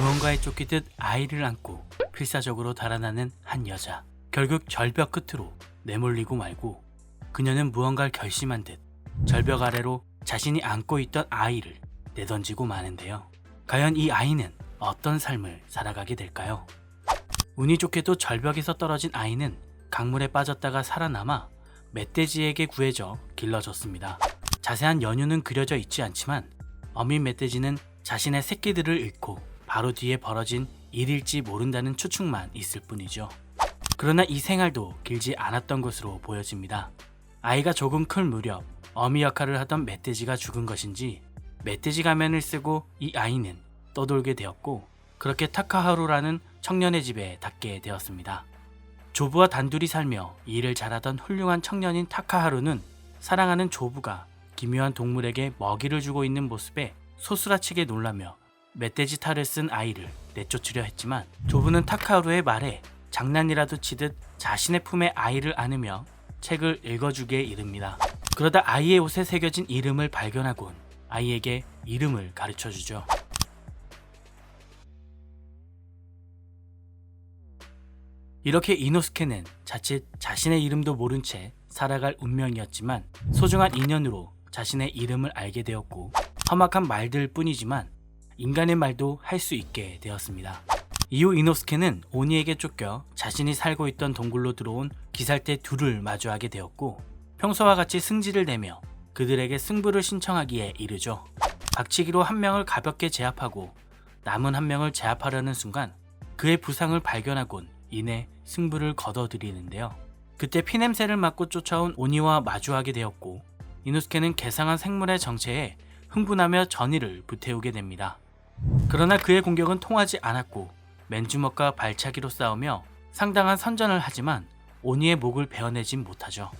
무언가에 쫓기듯 아이를 안고 필사적으로 달아나는 한 여자. 결국 절벽 끝으로 내몰리고 말고 그녀는 무언가를 결심한 듯 절벽 아래로 자신이 안고 있던 아이를 내던지고 마는데요. 과연 이 아이는 어떤 삶을 살아가게 될까요? 운이 좋게도 절벽에서 떨어진 아이는 강물에 빠졌다가 살아남아 멧돼지에게 구해져 길러졌습니다. 자세한 연유는 그려져 있지 않지만 어민 멧돼지는 자신의 새끼들을 잃고 바로 뒤에 벌어진 일일지 모른다는 추측만 있을 뿐이죠. 그러나 이 생활도 길지 않았던 것으로 보여집니다. 아이가 조금 클 무렵 어미 역할을 하던 멧돼지가 죽은 것인지 멧돼지 가면을 쓰고 이 아이는 떠돌게 되었고 그렇게 타카하루라는 청년의 집에 닿게 되었습니다. 조부와 단둘이 살며 일을 잘하던 훌륭한 청년인 타카하루는 사랑하는 조부가 기묘한 동물에게 먹이를 주고 있는 모습에 소스라치게 놀라며 멧돼지 탈을 쓴 아이를 내쫓으려 했지만 조부는 타카하루의 말에 장난이라도 치듯 자신의 품에 아이를 안으며 책을 읽어주게 이릅니다. 그러다 아이의 옷에 새겨진 이름을 발견하곤 아이에게 이름을 가르쳐주죠. 이렇게 이노스케는 자칫 자신의 이름도 모른 채 살아갈 운명이었지만 소중한 인연으로 자신의 이름을 알게 되었고 험악한 말들 뿐이지만 인간의 말도 할 수 있게 되었습니다. 이후 이노스케는 오니에게 쫓겨 자신이 살고 있던 동굴로 들어온 기살대 둘을 마주하게 되었고 평소와 같이 승질을 내며 그들에게 승부를 신청하기에 이르죠. 박치기로 한 명을 가볍게 제압하고 남은 한 명을 제압하려는 순간 그의 부상을 발견하곤 이내 승부를 거둬들이는데요. 그때 피냄새를 맡고 쫓아온 오니와 마주하게 되었고 이노스케는 개상한 생물의 정체에 흥분하며 전의를 불태우게 됩니다. 그러나 그의 공격은 통하지 않았고 맨주먹과 발차기로 싸우며 상당한 선전을 하지만 오니의 목을 베어내진 못하죠.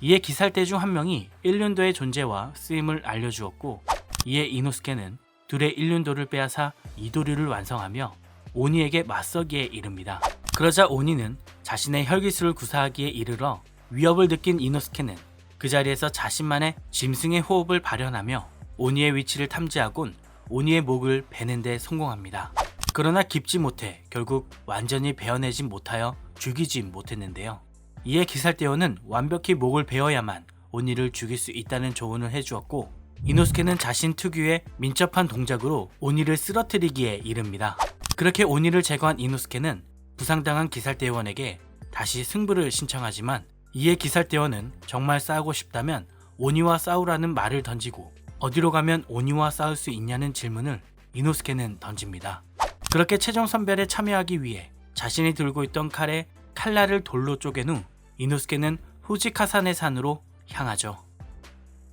이에 기살대 중 한 명이 일륜도의 존재와 쓰임을 알려주었고 이에 이노스케는 둘의 일륜도를 빼앗아 이도류를 완성하며 오니에게 맞서기에 이릅니다. 그러자 오니는 자신의 혈기술을 구사하기에 이르러 위협을 느낀 이노스케는 그 자리에서 자신만의 짐승의 호흡을 발현하며 오니의 위치를 탐지하곤 오니의 목을 베는 데 성공합니다. 그러나 깊지 못해 결국 완전히 베어내지 못하여 죽이지 못했는데요. 이에 기살대원은 완벽히 목을 베어야만 오니를 죽일 수 있다는 조언을 해주었고 이노스케는 자신 특유의 민첩한 동작으로 오니를 쓰러뜨리기에 이릅니다. 그렇게 오니를 제거한 이노스케는 부상당한 기살대원에게 다시 승부를 신청하지만 이에 기살대원은 정말 싸우고 싶다면 오니와 싸우라는 말을 던지고 어디로 가면 오니와 싸울 수 있냐는 질문을 이노스케는 던집니다. 그렇게 최종 선별에 참여하기 위해 자신이 들고 있던 칼에 칼날을 돌로 쪼갠 후 이노스케는 후지카산의 산으로 향하죠.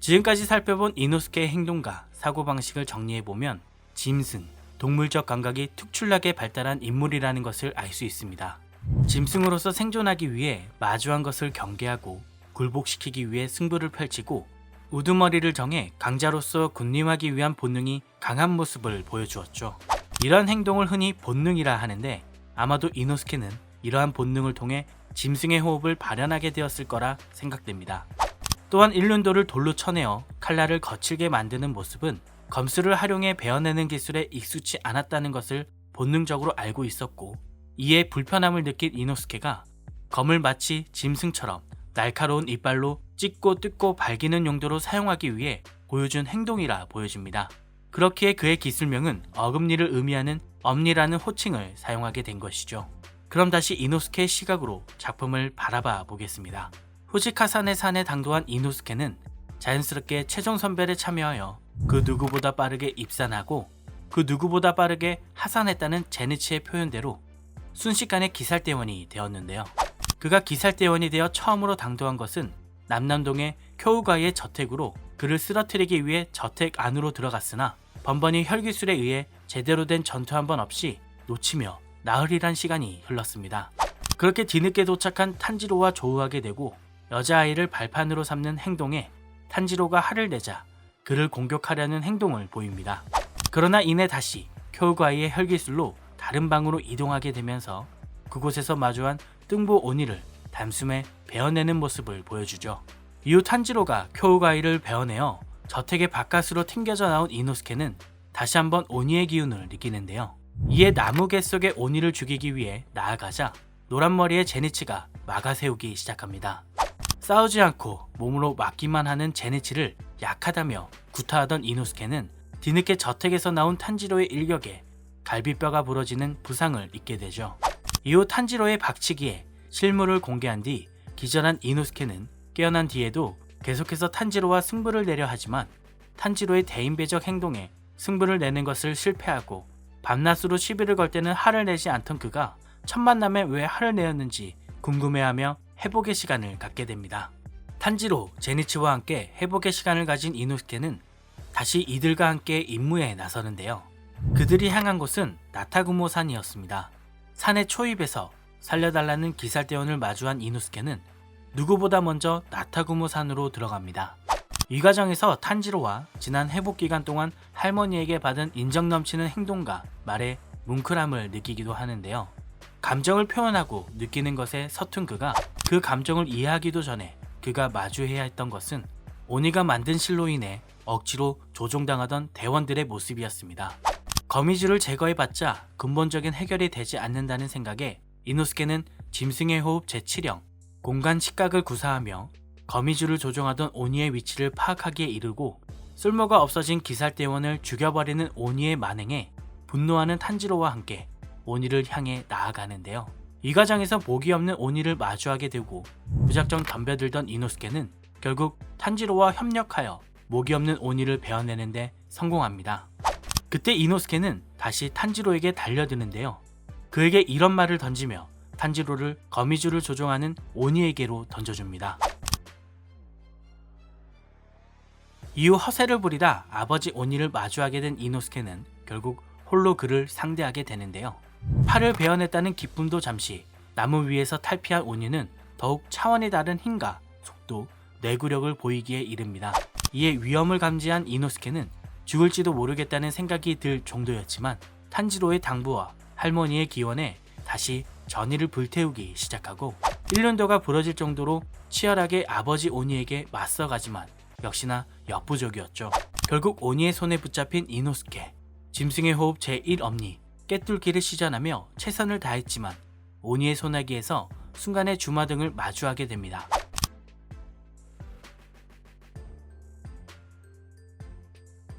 지금까지 살펴본 이노스케의 행동과 사고방식을 정리해보면 짐승, 동물적 감각이 특출나게 발달한 인물이라는 것을 알 수 있습니다. 짐승으로서 생존하기 위해 마주한 것을 경계하고 굴복시키기 위해 승부를 펼치고 우두머리를 정해 강자로서 군림하기 위한 본능이 강한 모습을 보여주었죠. 이러한 행동을 흔히 본능이라 하는데 아마도 이노스케는 이러한 본능을 통해 짐승의 호흡을 발현하게 되었을 거라 생각됩니다. 또한 일륜도를 돌로 쳐내어 칼날을 거칠게 만드는 모습은 검술을 활용해 베어내는 기술에 익숙치 않았다는 것을 본능적으로 알고 있었고 이에 불편함을 느낀 이노스케가 검을 마치 짐승처럼 날카로운 이빨로 찢고 뜯고 발기는 용도로 사용하기 위해 보여준 행동이라 보여집니다. 그렇기에 그의 기술명은 어금니를 의미하는 엄니라는 호칭을 사용하게 된 것이죠. 그럼 다시 이노스케의 시각으로 작품을 바라봐 보겠습니다. 후지카산의 산에 당도한 이노스케는 자연스럽게 최종 선별에 참여하여 그 누구보다 빠르게 입산하고 그 누구보다 빠르게 하산했다는 제니치의 표현대로 순식간에 기살대원이 되었는데요. 그가 기살대원이 되어 처음으로 당도한 것은 남남동의 쿄우가이의 저택으로 그를 쓰러뜨리기 위해 저택 안으로 들어갔으나 번번이 혈기술에 의해 제대로 된 전투 한 번 없이 놓치며 나흘이란 시간이 흘렀습니다. 그렇게 뒤늦게 도착한 탄지로와 조우하게 되고 여자아이를 발판으로 삼는 행동에 탄지로가 화를 내자 그를 공격하려는 행동을 보입니다. 그러나 이내 다시 쿄우가이의 혈기술로 다른 방으로 이동하게 되면서 그곳에서 마주한 뜬보 오니를 단숨에 베어내는 모습을 보여주죠. 이후 탄지로가 쿄우가이를 베어내어 저택의 바깥으로 튕겨져 나온 이노스케는 다시 한번 오니의 기운을 느끼는데요. 이에 나무개 속의 오니를 죽이기 위해 나아가자 노란머리의 제니치가 막아세우기 시작합니다. 싸우지 않고 몸으로 막기만 하는 제니치를 약하다며 구타하던 이노스케는 뒤늦게 저택에서 나온 탄지로의 일격에 갈비뼈가 부러지는 부상을 입게 되죠. 이후 탄지로의 박치기에 실물을 공개한 뒤 기절한 이노스케는 깨어난 뒤에도 계속해서 탄지로와 승부를 내려 하지만 탄지로의 대인배적 행동에 승부를 내는 것을 실패하고 밤낮으로 시비를 걸 때는 화를 내지 않던 그가 첫 만남에 왜 화를 내었는지 궁금해하며 회복의 시간을 갖게 됩니다. 탄지로, 제니치와 함께 회복의 시간을 가진 이노스케는 다시 이들과 함께 임무에 나서는데요. 그들이 향한 곳은 나타구모산이었습니다. 산의 초입에서 살려달라는 기살대원을 마주한 이노스케는 누구보다 먼저 나타구모산으로 들어갑니다. 이 과정에서 탄지로와 지난 회복 기간 동안 할머니에게 받은 인정 넘치는 행동과 말에 뭉클함을 느끼기도 하는데요. 감정을 표현하고 느끼는 것에 서툰 그가 그 감정을 이해하기도 전에 그가 마주해야 했던 것은 오니가 만든 실로 인해 억지로 조종당하던 대원들의 모습이었습니다. 거미줄을 제거해봤자 근본적인 해결이 되지 않는다는 생각에 이노스케는 짐승의 호흡 제7형 공간 식각을 구사하며 거미줄을 조종하던 오니의 위치를 파악하기에 이르고 쓸모가 없어진 기살대원을 죽여버리는 오니의 만행에 분노하는 탄지로와 함께 오니를 향해 나아가는데요. 이 과정에서 목이 없는 오니를 마주하게 되고 무작정 덤벼들던 이노스케는 결국 탄지로와 협력하여 목이 없는 오니를 베어내는데 성공합니다. 그때 이노스케는 다시 탄지로에게 달려드는데요. 그에게 이런 말을 던지며 탄지로를 거미줄을 조종하는 오니에게로 던져줍니다. 이후 허세를 부리다 아버지 오니를 마주하게 된 이노스케는 결국 홀로 그를 상대하게 되는데요. 팔을 베어냈다는 기쁨도 잠시 나무 위에서 탈피한 오니는 더욱 차원이 다른 힘과 속도, 내구력을 보이기에 이릅니다. 이에 위험을 감지한 이노스케는 죽을지도 모르겠다는 생각이 들 정도였지만 탄지로의 당부와 할머니의 기원에 다시 전의를 불태우기 시작하고 1년도가 부러질 정도로 치열하게 아버지 오니에게 맞서가지만 역시나 역부족이었죠. 결국 오니의 손에 붙잡힌 이노스케, 짐승의 호흡 제1엄니 깨뚫기를 시전하며 최선을 다했지만 오니의 소나기에서 순간의 주마등을 마주하게 됩니다.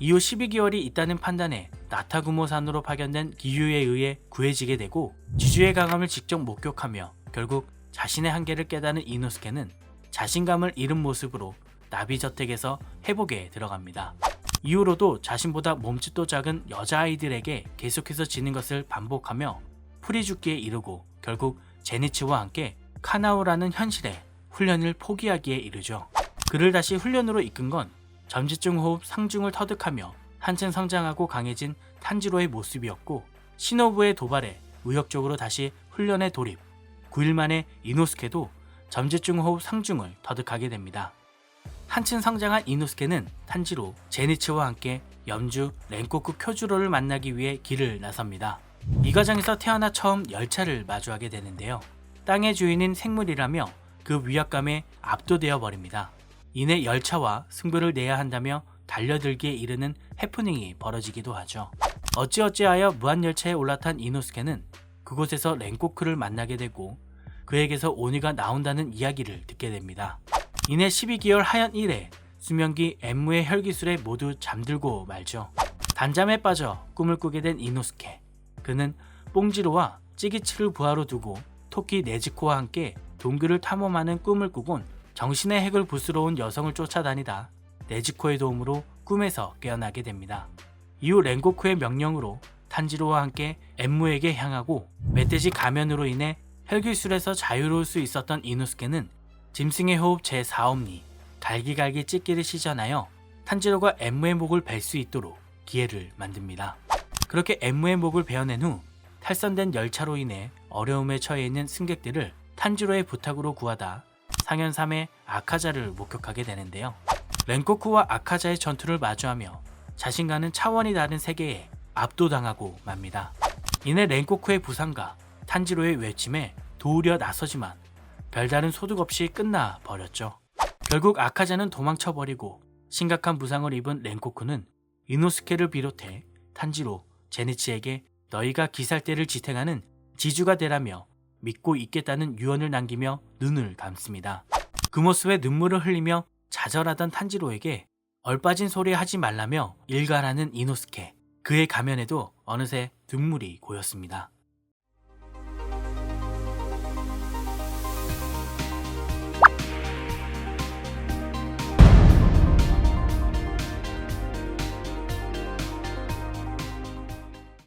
이후 12개월이 있다는 판단에 나타구모산으로 파견된 기유에 의해 구해지게 되고 지주의 강함을 직접 목격하며 결국 자신의 한계를 깨닫는 이노스케는 자신감을 잃은 모습으로 나비저택에서 회복에 들어갑니다. 이후로도 자신보다 몸집도 작은 여자아이들에게 계속해서 지는 것을 반복하며 풀이 죽기에 이르고 결국 제니치와 함께 카나오라는 현실의 훈련을 포기하기에 이르죠. 그를 다시 훈련으로 이끈 건 점집중 호흡 상중을 터득하며 한층 성장하고 강해진 탄지로의 모습이었고 시노부의 도발에 의욕적으로 다시 훈련에 돌입 9일 만에 이노스케도 점집중 호흡 상중을 터득하게 됩니다. 한층 성장한 이노스케는 탄지로, 제니치와 함께 염주 렌코쿠 쿄주로를 만나기 위해 길을 나섭니다. 이 과정에서 태어나 처음 열차를 마주하게 되는데요. 땅의 주인인 생물이라며 그 위압감에 압도되어 버립니다. 이내 열차와 승부를 내야 한다며 달려들기에 이르는 해프닝이 벌어지기도 하죠. 어찌어찌하여 무한열차에 올라탄 이노스케는 그곳에서 렌코쿠를 만나게 되고 그에게서 오니가 나온다는 이야기를 듣게 됩니다. 이내 12개월 하얀 일에 수명기 엠무의 혈기술에 모두 잠들고 말죠. 단잠에 빠져 꿈을 꾸게 된 이노스케. 그는 뽕지로와 찌기치를 부하로 두고 토끼 네즈코와 함께 동굴을 탐험하는 꿈을 꾸곤 정신의 핵을 부수러 온 여성을 쫓아다니다 네즈코의 도움으로 꿈에서 깨어나게 됩니다. 이후 렌고쿠의 명령으로 탄지로와 함께 엠무에게 향하고 멧돼지 가면으로 인해 혈기술에서 자유로울 수 있었던 이노스케는 짐승의 호흡 제4엄니 갈기갈기 찢기를 시전하여 탄지로가 엠무의 목을 벨 수 있도록 기회를 만듭니다. 그렇게 엠무의 목을 베어낸 후 탈선된 열차로 인해 어려움에 처해 있는 승객들을 탄지로의 부탁으로 구하다 상현 3의 아카자를 목격하게 되는데요. 렌코쿠와 아카자의 전투를 마주하며 자신과는 차원이 다른 세계에 압도당하고 맙니다. 이내 렌코쿠의 부상과 탄지로의 외침에 도우려 나서지만 별다른 소득 없이 끝나 버렸죠. 결국 아카자는 도망쳐버리고 심각한 부상을 입은 렌코쿠는 이노스케를 비롯해 탄지로, 제니치에게 너희가 기살대를 지탱하는 지주가 되라며 믿고 있겠다는 유언을 남기며 눈을 감습니다. 그 모습에 눈물을 흘리며 좌절하던 탄지로에게 얼빠진 소리 하지 말라며 일갈하는 이노스케. 그의 가면에도 어느새 눈물이 고였습니다.